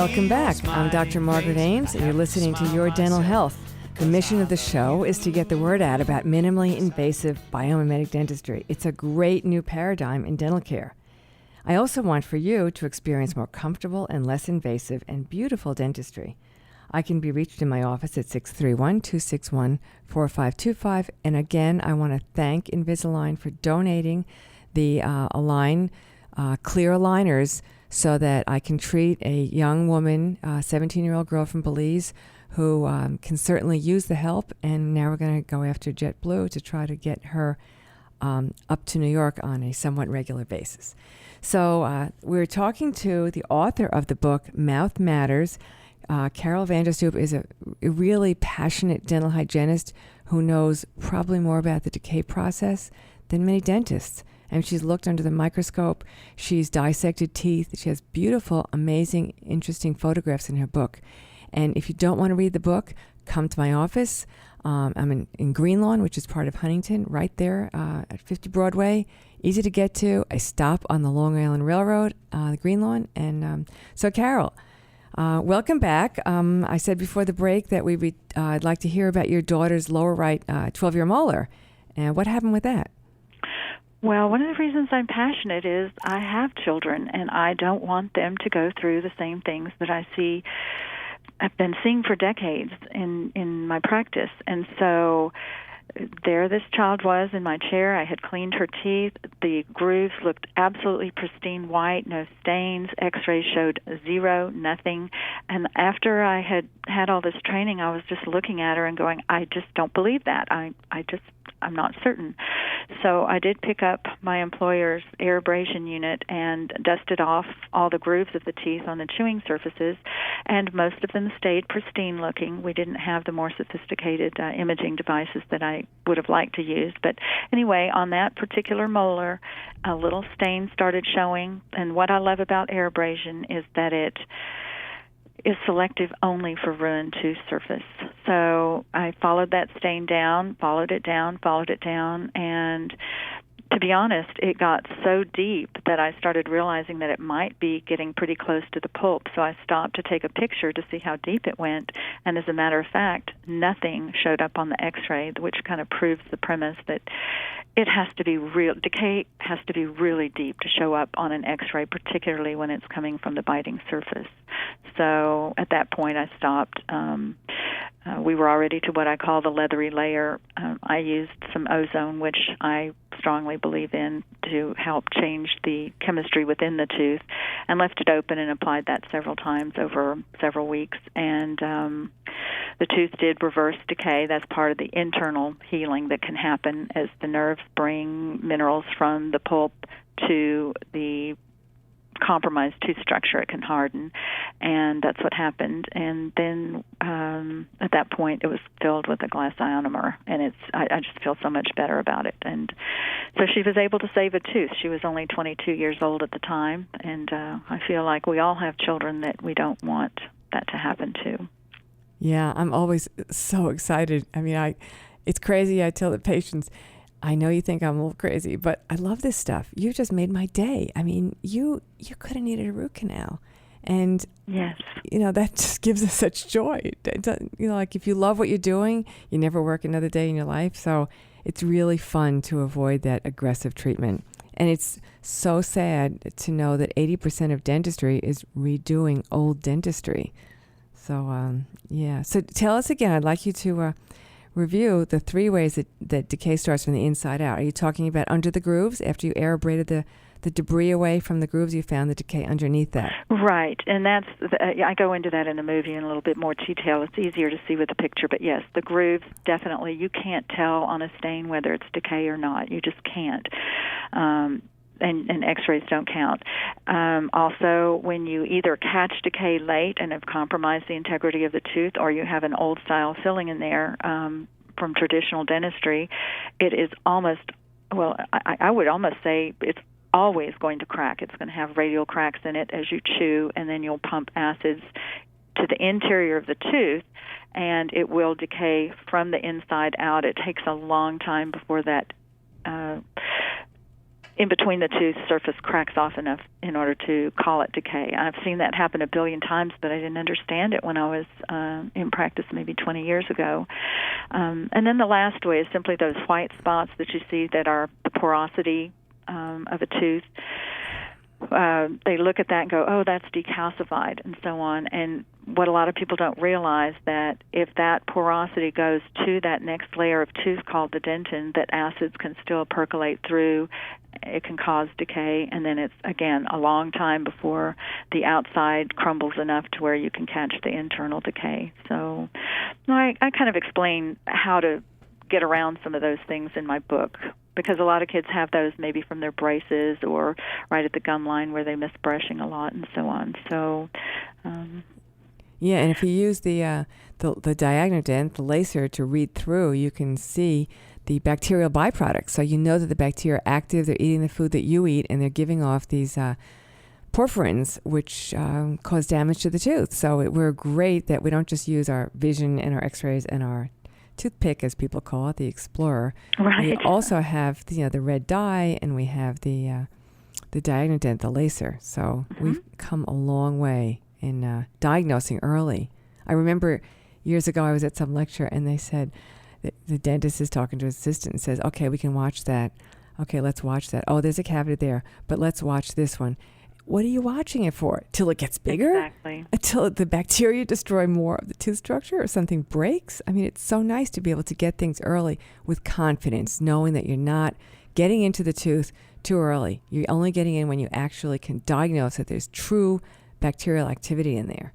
Welcome back. I'm Dr. Margaret Ames, and you're listening to Your Dental Health. The mission of the show is to get the word out about minimally invasive biomimetic dentistry. It's a great new paradigm in dental care. I also want for you to experience more comfortable and less invasive and beautiful dentistry. I can be reached in my office at 631-261-4525. And again, I want to thank Invisalign for donating the Align clear aligners so that I can treat a young woman, a 17-year-old girl from Belize, who can certainly use the help. And now we're going to go after JetBlue to try to get her up to New York on a somewhat regular basis. So we're talking to the author of the book, Mouth Matters. Carol Vander Stoep is a really passionate dental hygienist who knows probably more about the decay process than many dentists. And she's looked under the microscope. She's dissected teeth. She has beautiful, amazing, interesting photographs in her book. And if you don't want to read the book, come to my office. I'm in Greenlawn, which is part of Huntington, right there at 50 Broadway. Easy to get to. I stop on the Long Island Railroad, the Greenlawn. And so, Carol, welcome back. I said before the break that I'd like to hear about your daughter's lower right 12-year molar. And what happened with that? Well, one of the reasons I'm passionate is I have children, and I don't want them to go through the same things that I've been seeing for decades in my practice. And so there this child was in my chair. I had cleaned her teeth. The grooves looked absolutely pristine white, no stains. X-rays showed zero, nothing. And after I had had all this training, I was just looking at her and going, I just don't believe that. I'm not certain. So I did pick up my employer's air abrasion unit and dusted off all the grooves of the teeth on the chewing surfaces, and most of them stayed pristine looking. We didn't have the more sophisticated imaging devices that I would have liked to use. But anyway, on that particular molar, a little stain started showing, and what I love about air abrasion is that it is selective only for ruined tooth surface. So I followed that stain down, followed it down, and to be honest, it got so deep that I started realizing that it might be getting pretty close to the pulp. So I stopped to take a picture to see how deep it went, and as a matter of fact, nothing showed up on the X-ray, which kind of proves the premise that it has to be real. Decay has to be really deep to show up on an X-ray, particularly when it's coming from the biting surface. So at that point, I stopped. We were already to what I call the leathery layer. I used some ozone, which I strongly believe in, to help change the chemistry within the tooth, and left it open and applied that several times over several weeks. And the tooth did reverse decay. That's part of the internal healing that can happen as the nerves bring minerals from the pulp to the compromised tooth structure. It can harden, and that's what happened. And then at that point, it was filled with a glass ionomer, and I just feel so much better about it. And so she was able to save a tooth. She was only 22 years old at the time, and I feel like we all have children that we don't want that to happen to. Yeah, I'm always so excited. I mean, it's crazy. I tell the patients, I know you think I'm a little crazy, but I love this stuff. You just made my day. I mean, you could have needed a root canal. And, yes, that just gives us such joy. Like if you love what you're doing, you never work another day in your life. So it's really fun to avoid that aggressive treatment. And it's so sad to know that 80% of dentistry is redoing old dentistry. So, So tell us again, I'd like you to review the 3 ways that decay starts from the inside out. Are you talking about under the grooves? After you air abraded the debris away from the grooves, you found the decay underneath that? Right, and that's I go into that in the movie in a little bit more detail. It's easier to see with the picture, but yes, the grooves, definitely, you can't tell on a stain whether it's decay or not. You just can't. And X-rays don't count. Also, when you either catch decay late and have compromised the integrity of the tooth, or you have an old-style filling in there from traditional dentistry, it is almost, I would almost say it's always going to crack. It's going to have radial cracks in it as you chew, and then you'll pump acids to the interior of the tooth, and it will decay from the inside out. It takes a long time before that in between the tooth surface cracks off enough in order to call it decay. I've seen that happen a billion times, but I didn't understand it when I was in practice maybe 20 years ago. And then the last way is simply those white spots that you see that are the porosity of a tooth. They look at that and go, oh, that's decalcified, and so on. And what a lot of people don't realize, that if that porosity goes to that next layer of tooth called the dentin, that acids can still percolate through. It can cause decay, and then it's, again, a long time before the outside crumbles enough to where you can catch the internal decay. So I kind of explain how to get around some of those things in my book, because a lot of kids have those maybe from their braces or right at the gum line where they miss brushing a lot and so on. So, yeah, and if you use the diagonal dent, the laser, to read through, you can see the bacterial byproducts. So you know that the bacteria are active, they're eating the food that you eat, and they're giving off these porphyrins, which cause damage to the tooth. So we're great that we don't just use our vision and our x-rays and our toothpick, as people call it, the Explorer. Right. We also have the red dye, and we have the diagonal dent, the laser. So we've come a long way in diagnosing early. I remember years ago I was at some lecture, and they said, the dentist is talking to his assistant and says, okay, we can watch that. Okay, let's watch that. Oh, there's a cavity there, but let's watch this one. What are you watching it for? Till it gets bigger? Exactly. Until the bacteria destroy more of the tooth structure or something breaks? I mean, it's so nice to be able to get things early with confidence, knowing that you're not getting into the tooth too early. You're only getting in when you actually can diagnose that there's true bacterial activity in there.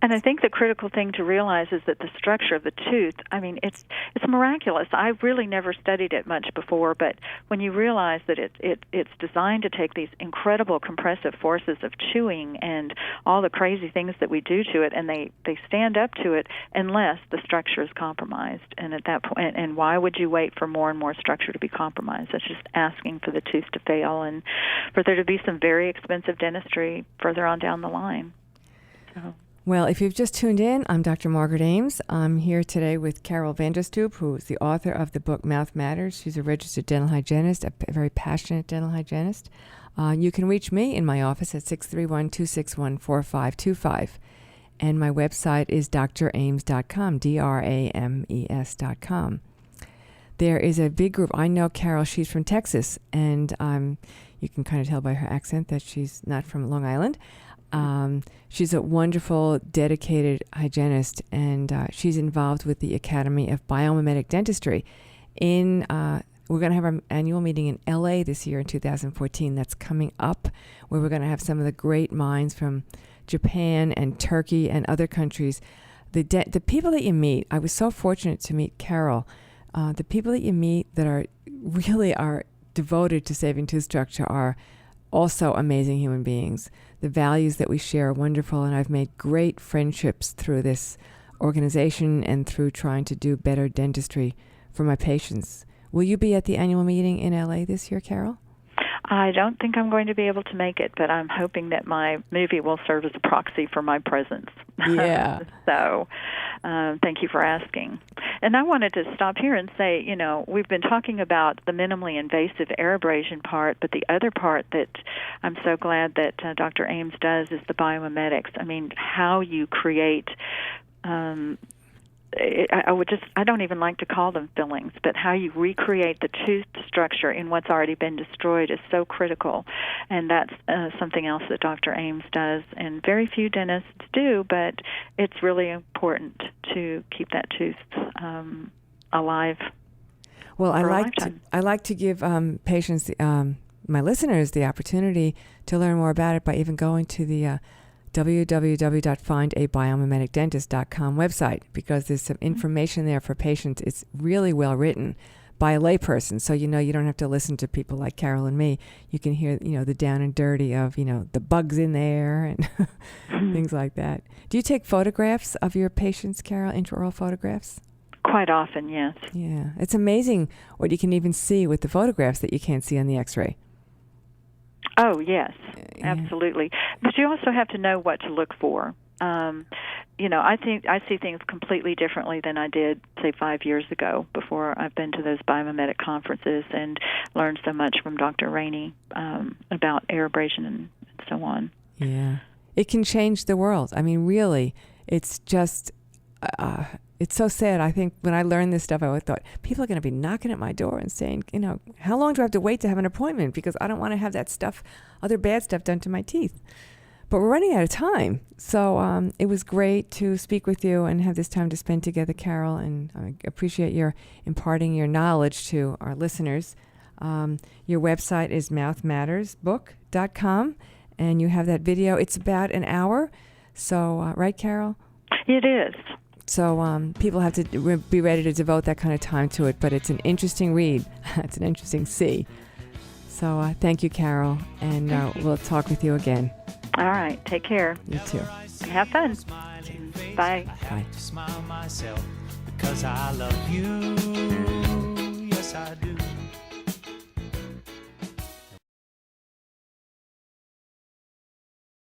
And I think the critical thing to realize is that the structure of the tooth, I mean, it's miraculous. I really never studied it much before, but when you realize that it's designed to take these incredible compressive forces of chewing and all the crazy things that we do to it, and they stand up to it unless the structure is compromised. And at that point, and why would you wait for more and more structure to be compromised? That's just asking for the tooth to fail and for there to be some very expensive dentistry further on down the line. Well, if you've just tuned in, I'm Dr. Margaret Ames. I'm here today with Carol Vander, who is the author of the book Mouth Matters. She's a registered dental hygienist, a very passionate dental hygienist. You can reach me in my office at 631-261-4525. And my website is drames.com, drames.com. There is a big group. I know Carol, she's from Texas, and you can kind of tell by her accent that she's not from Long Island. She's a wonderful, dedicated hygienist, and she's involved with the Academy of Biomimetic Dentistry. We're going to have our annual meeting in LA this year in 2014. That's coming up, where we're going to have some of the great minds from Japan and Turkey and other countries. The people that you meet, I was so fortunate to meet Carol. The people that you meet that are devoted to saving tooth structure are also amazing human beings. The values that we share are wonderful, and I've made great friendships through this organization and through trying to do better dentistry for my patients. Will you be at the annual meeting in LA this year, Carol? I don't think I'm going to be able to make it, but I'm hoping that my movie will serve as a proxy for my presence. Yeah. So thank you for asking. And I wanted to stop here and say, we've been talking about the minimally invasive air abrasion part, but the other part that I'm so glad that Dr. Ames does is the biomimetics. I mean, how you create I don't even like to call them fillings, but how you recreate the tooth structure in what's already been destroyed is so critical. And that's something else that Dr. Ames does, and very few dentists do, but it's really important to keep that tooth alive. Well, I like to give patients, my listeners, the opportunity to learn more about it by even going to the www.findabiomimeticdentist.com website, because there's some information there for patients. It's really well written by a layperson, so you don't have to listen to people like Carol and me. You can hear the down and dirty of the bugs in there and things like that. Do you take photographs of your patients, Carol, intraoral photographs? Quite often, yes. Yeah, it's amazing what you can even see with the photographs that you can't see on the x-ray. Oh, yes, absolutely. But you also have to know what to look for. I see things completely differently than I did, say, 5 years ago before I've been to those biomimetic conferences and learned so much from Dr. Rainey about air abrasion and so on. Yeah. It can change the world. I mean, really, it's just, it's so sad. I think when I learned this stuff, I always thought, people are going to be knocking at my door and saying, how long do I have to wait to have an appointment? Because I don't want to have that stuff, other bad stuff done to my teeth. But we're running out of time. So it was great to speak with you and have this time to spend together, Carol. And I appreciate your imparting your knowledge to our listeners. Your website is mouthmattersbook.com. And you have that video. It's about an hour. So, right, Carol? It is. So people have to be ready to devote that kind of time to it. But it's an interesting read. It's an interesting see. So thank you, Carol. And we'll talk with you again. All right. Take care. You too. Have fun. Bye. Bye. Smile myself because I love you. Yes, I do.